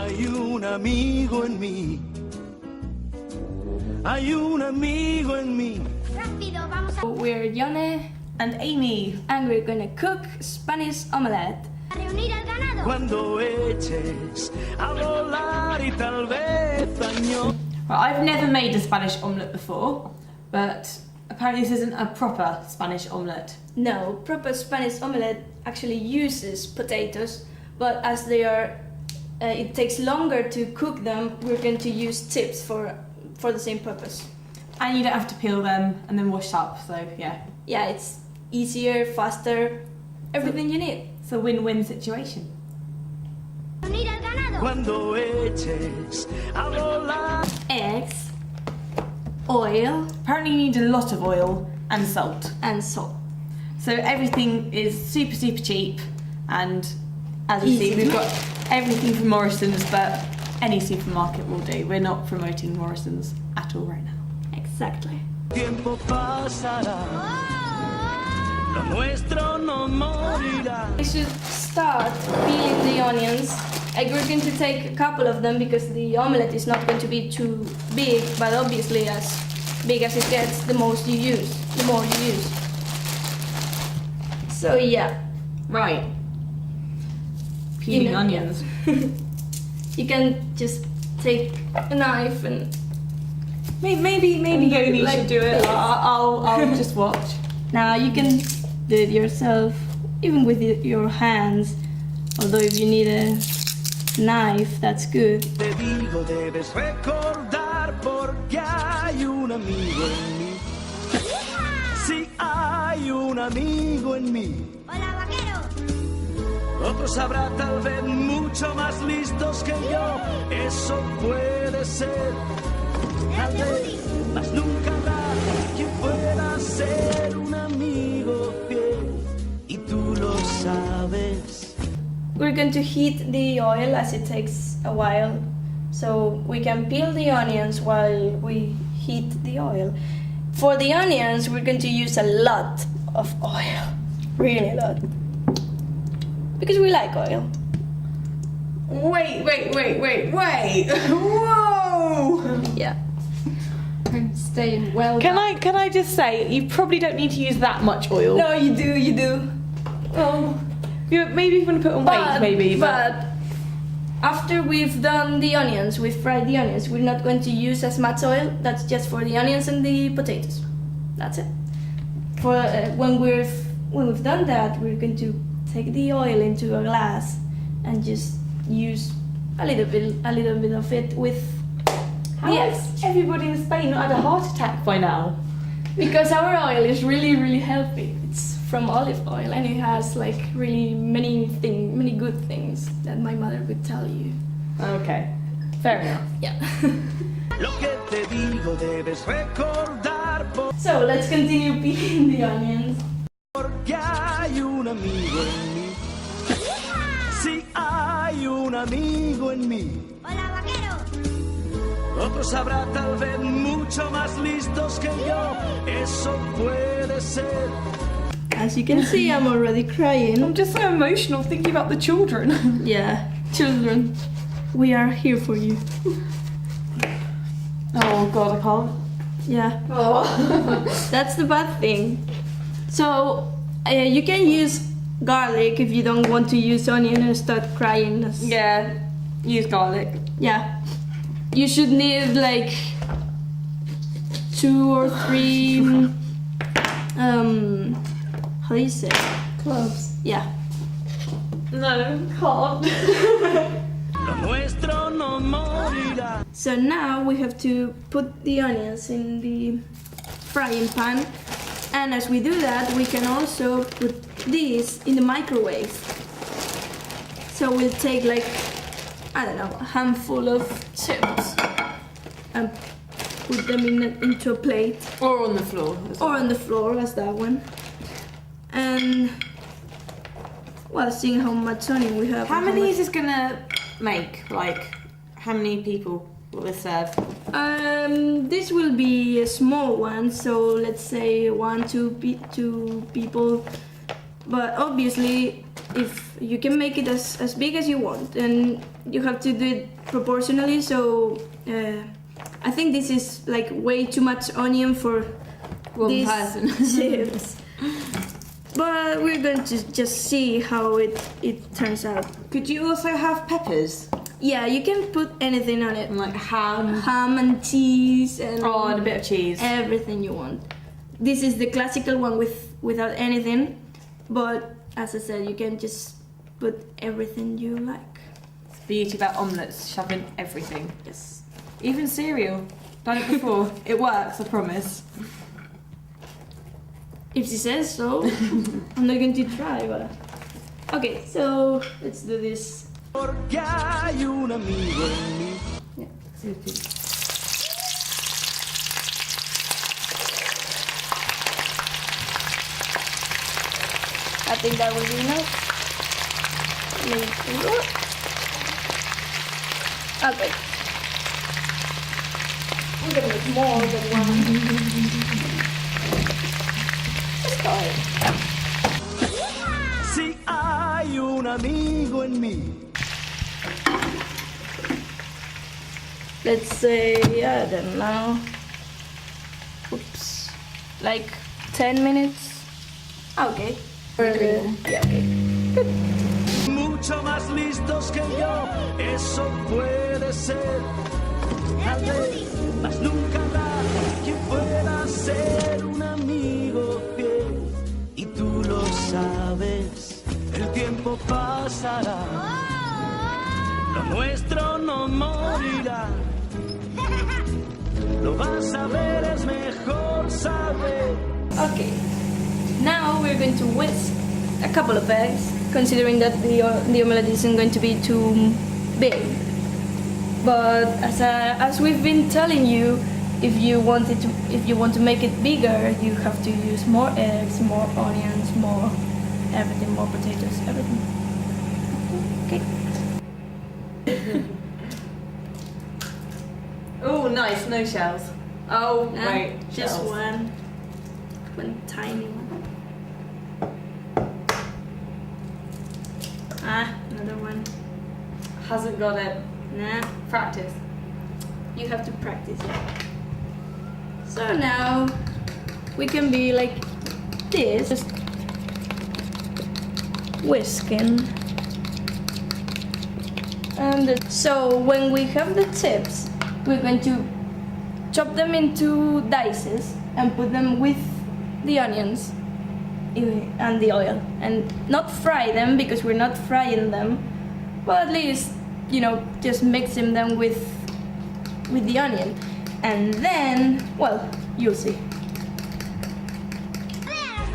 Hay un amigo en mí. Hay un amigo en mí. Rápido, vamos a... We're Yone And Amy. and we're gonna cook Spanish omelette. reunir al ganado. Cuando eches a volar y tal vez año. Well, I've never made a Spanish omelette before, but apparently this isn't a proper Spanish omelette. No, proper Spanish omelette actually uses potatoes, but as they are, it takes longer to cook them, we're going to use chips for the same purpose. And you don't have to peel them and then wash up, so yeah. Yeah, it's easier, faster, everything you need. It's a win-win situation. Reunir al ganado. Cuando eches a volar. Eggs, oil, Apparently you need a lot of oil and salt. and salt. So everything is super, super cheap, and as you see, Easy. we've got everything from Morrison's, but any supermarket will do. We're not promoting Morrison's at all right now. Exactly. Tiempo pasará. Lo nuestro no morirá. We should start peeling the onions. Like we're going to take a couple of them because the omelette is not going to be too big, but obviously as big as it gets, the more you use. So yeah, Right. Peeling know, onions. you can just take a knife and Maybe Yoni like should do it. this. I'll just watch. now you can do it yourself, even with your hands. Although if you need a knife, that's good. Te digo, debes recordar porque hay un amigo en mí. Sí, hay un amigo en mí. Hola, vaquero. Otros habrá tal vez mucho más listos que yo. Eso puede ser. Tal vez, mas nunca habrá quien pueda ser un amigo fiel. Y tú lo sabes. We're going to heat the oil as it takes a while, so we can peel the onions while we heat the oil. For the onions, we're going to use a lot of oil, really a lot, because we like oil. Wait. Whoa! Yeah. And staying well. Can I just say, you probably don't need to use that much oil. No, you do. Oh. Maybe you want to put on weight, but after we've done the onions, we've fried the onions, we're not going to use as much oil. That's just for the onions and the potatoes. That's it. For when we've done that, we're going to take the oil into a glass and just use a little bit of it with How the has eggs. everybody in Spain not had a heart attack by now? Because our oil is really, really healthy. It's from olive oil and it has like really many good things that my mother would tell you. Okay, fair enough. Yeah. Lo que te digo debes recordar So let's continue peeling the onions. porque hay un amigo en mí. Sí, hay un amigo en mí. Hola, vaquero. Otros habrá tal vez mucho más listos que yo. Eso puede ser. As you can see, I'm already crying. I'm just so emotional thinking about the children. Yeah, children, we are here for you. Oh God, I can't. Yeah, Oh. that's the bad thing. So you can use garlic if you don't want to use onion and start crying. Yeah, use garlic. Yeah. You should need like 2 or 3 how do you say? Cloves. Yeah. No, can't. Lo nuestro no morirá. So now we have to put the onions in the frying pan, and as we do that we can also put these in the microwave. So we'll take like, I don't know, a handful of chips and put them into a plate Or on the floor. or on the floor as that one. And well, seeing how much onion we have. How and many much- is this gonna make? Like, how many people will this serve? This will be a small one, so let's say 2 people, But obviously, if you can make it as big as you want, and you have to do it proportionally. So I think this is like way too much onion for One these person. chips. But we're going to just see how it turns out. Could you also have peppers? Yeah, you can put anything on it. Like ham. Ham and cheese and Oh, and a bit of cheese. everything you want. This is the classical one without anything, but as I said, you can just put everything you like. It's the beauty about omelettes, shoving everything. Yes. Even cereal. Done it before. It works, I promise. If she says so, I'm not going to try, but... Okay, so let's do this. Porque hay un amigo en mí. I think that will be enough. Maybe more. Okay. We're gonna make more than one. Let's go ahead. Si hay un amigo en mí. Let's say, I don't know. Oops. Like 10 minutes. Okay. Yeah, okay. Mucho más listos que yo, eso puede ser. Tal vez, mas nunca habrá quien pueda ser un amigo fiel. Y tú lo sabes, el tiempo pasará. Lo nuestro no morirá. Lo vas a ver, es mejor saber. Okay. Now we're going to whisk a couple of eggs, considering that the omelette isn't going to be too big. But as we've been telling you, if you want to make it bigger, you have to use more eggs, more onions, more everything, more potatoes, everything. Okay. Oh, nice, no shells. Oh, wait, just shells. one tiny one. Another one. Hasn't got it. Nah, Practice. you have to practice it. So now we can be like this, just whisking. And so when we have the tips, we're going to chop them into dices and put them with the onions and the oil, and not fry them because we're not frying them, but at least, you know, just mixing them with the onion. And then, well, you'll see.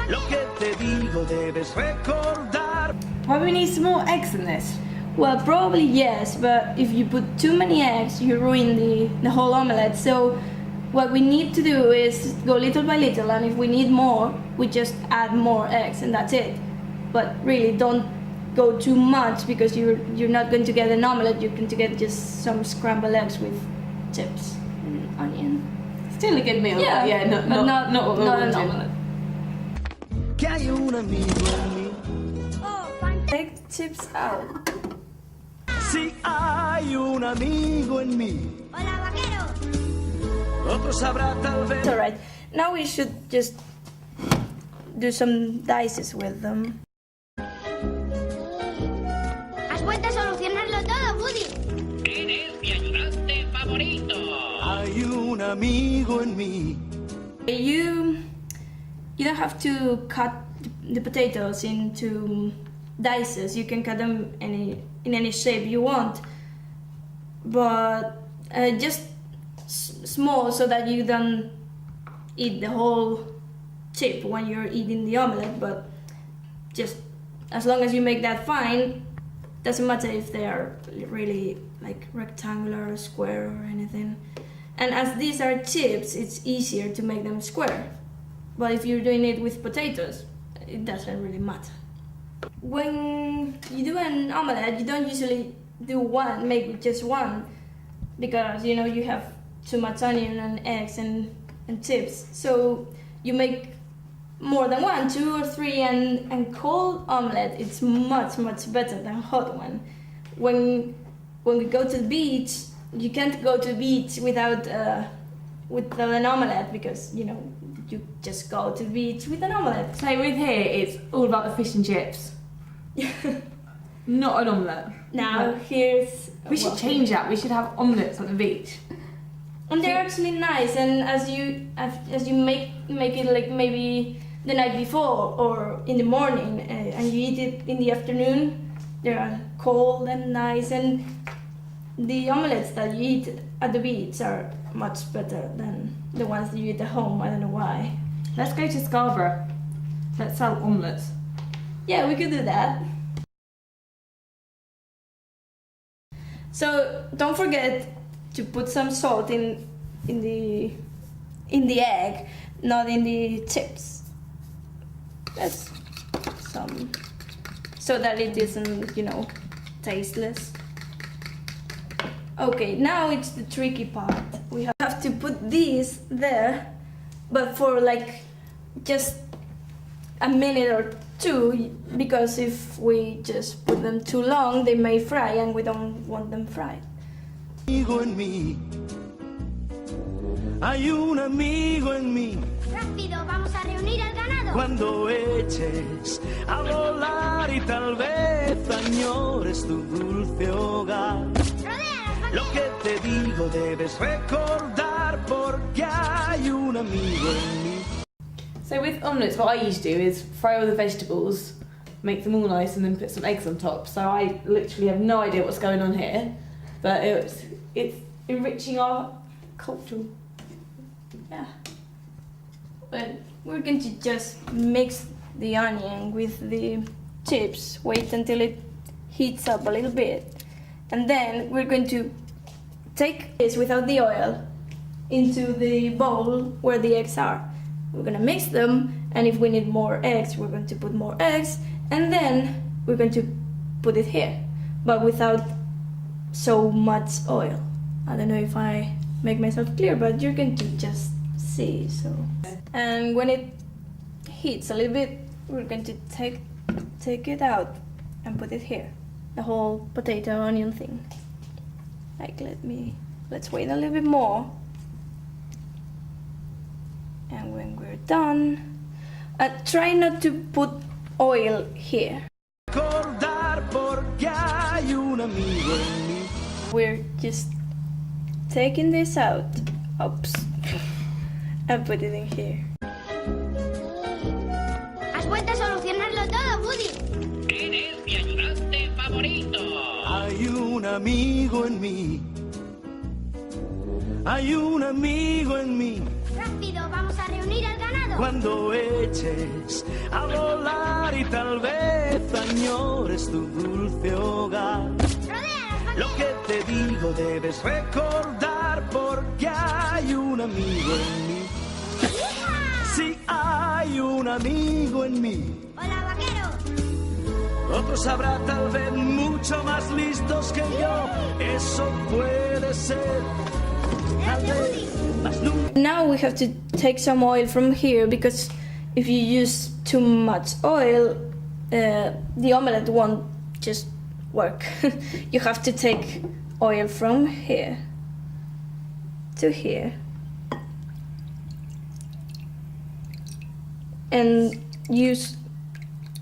Lo que te digo debes recordar. Why do we need some more eggs in this? Well, probably yes, but if you put too many eggs, you ruin the whole omelette. So what we need to do is go little by little, and if we need more, we just add more eggs, and that's it. But really, don't go too much, because you're not going to get an omelette. You're going to get just some scrambled eggs with chips and onion. Still a good meal. Yeah, but yeah, but not what we not an wanted. omelette. Que hay un amigo en mí. Oh, fantástico. Take chips out. Si hay un amigo en mí. Hola, vaquero. Otro sabrá tal vez. It's alright. Now we should just do some dices with them. Has vuelto a solucionarlo todo, Woody. Eres mi ayudante favorito. Hay un amigo en mí. You don't have to cut the potatoes into dices. You can cut them in any shape you want, but just small, so that you don't eat the whole chip when you're eating the omelette. But just as long as you make that fine, doesn't matter if they are really like rectangular or square or anything. And as these are chips, it's easier to make them square. But if you're doing it with potatoes, it doesn't really matter. When you do an omelette, you don't usually make just one, because you know you have too much onion and eggs and chips. So you make more than 1, 2 or 3, and cold omelette it's much better than hot one. When we go to the beach, you can't go to the beach without an omelette, because you just go to the beach with an omelette. So with here, it's all about the fish and chips. Not an omelette. Now We should change that. We should have omelettes at the beach. And they're actually nice, and as you make it like maybe the night before or in the morning, and you eat it in the afternoon, they are cold and nice, and the omelettes that you eat at the beach are much better than the ones that you eat at home. I don't know why. Let's go to Scarborough. Let's sell omelettes. Yeah, we could do that. So don't forget to put some salt in the egg, not in the chips. That's some, so that it isn't, tasteless. Okay, now it's the tricky part. We have to put these there, but for like just a minute or 2, because if we just put them too long, they may fry, and we don't want them fried. Amigo en mí, hay un amigo en mí. Rápido, vamos a reunir al ganado. Cuando eches a volar y tal vez añores tu dulce hogar. Rodéalas, Lo que te digo debes recordar, porque hay un amigo en mí. So with omelettes, what I used to do is fry all the vegetables, make them all nice, and then put some eggs on top. So I literally have no idea what's going on here, but it's enriching our culture. Yeah. But we're going to just mix the onion with the chips. Wait until it heats up a little bit, and then we're going to take this without the oil into the bowl where the eggs are. We're gonna mix them, and if we need more eggs, we're going to put more eggs, and then we're going to put it here, but without so much oil. I don't know if I make myself clear, but you're going to just see. So, and when it heats a little bit, we're going to take it out and put it here, the whole potato onion thing. Like, let's wait a little bit more. And when we're done, try not to put oil here. We're just taking this out, oops, and put it in here. Has vuelto a solucionarlo todo, Woody. Eres mi ayudante favorito. Hay un amigo en mí. Hay un amigo en mí. Rápido, vamos a reunir al ganado. Cuando eches a volar y tal vez añores tu dulce hogar. Rodéalas, Lo que te digo debes recordar, porque hay un amigo en mí. Sí, hay un amigo en mí. Hola, vaquero. Otros habrá tal vez mucho más listos que yo. Eso puede ser. Tal vez, mas nunca. Now we have to take some oil from here, because if you use too much oil, the omelette won't just work. You have to take oil from here to here and use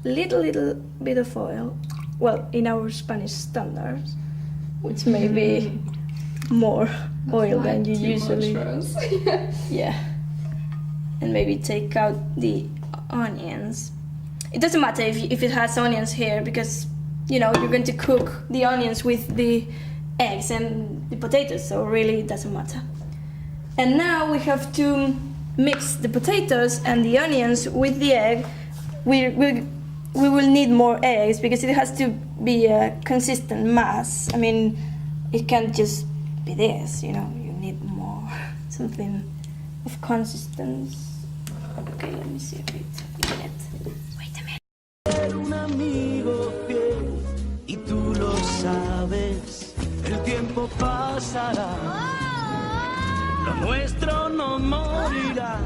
little bit of oil, well, in our Spanish standards, which may be more oil than you usually. Yeah. And maybe take out the onions. It doesn't matter if it has onions here, because you're going to cook the onions with the eggs and the potatoes, so really it doesn't matter. And now we have to mix the potatoes and the onions with the egg. We will need more eggs, because it has to be a consistent mass. I mean, it can't just be this, you need more, something of consistence. Okay, let me see if it's wait a minute. Ser un amigo fiel, y tú lo sabes, el tiempo pasará, lo nuestro no morirá.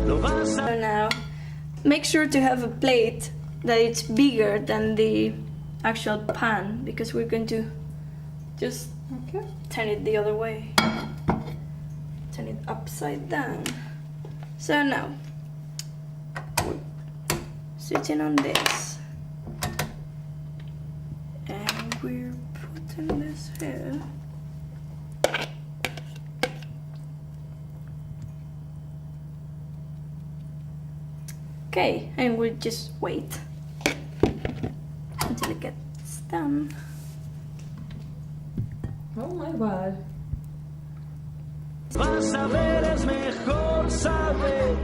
lo vas a... So now, make sure to have a plate that it's bigger than the actual pan, because we're going to just turn it the other way. Turn it upside down. So now, we're switching on this. And we're putting this here. Okay, and we'll just wait until it gets done. Oh my word. Vas a ver, es mejor saber.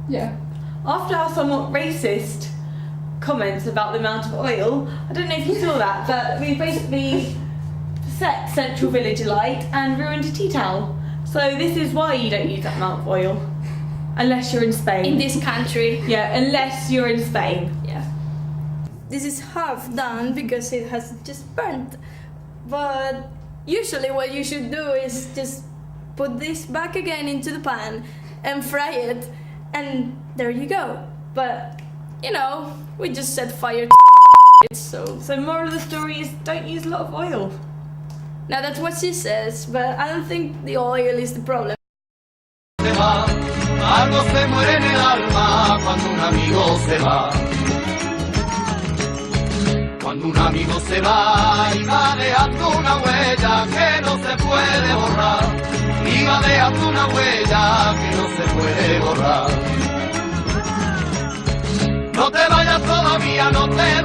Yeah. After our somewhat racist comments about the amount of oil, I don't know if you saw that, but we basically set Central Village alight and ruined a tea towel. So this is why you don't use that amount of oil. Unless you're in Spain. In this country. Yeah, unless you're in Spain. Yeah. This is half done because it has just burnt. But usually what you should do is just put this back again into the pan and fry it, and there you go. But, you know, we just set fire to it, so... So moral of the story is don't use a lot of oil. Now that's what she says, but I don't think the oil is the problem. Algo se muere en el alma cuando un amigo se va. Cuando un amigo se va y va dejando una huella que no se puede borrar. Y va dejando una huella que no se puede borrar. No te vayas todavía, no te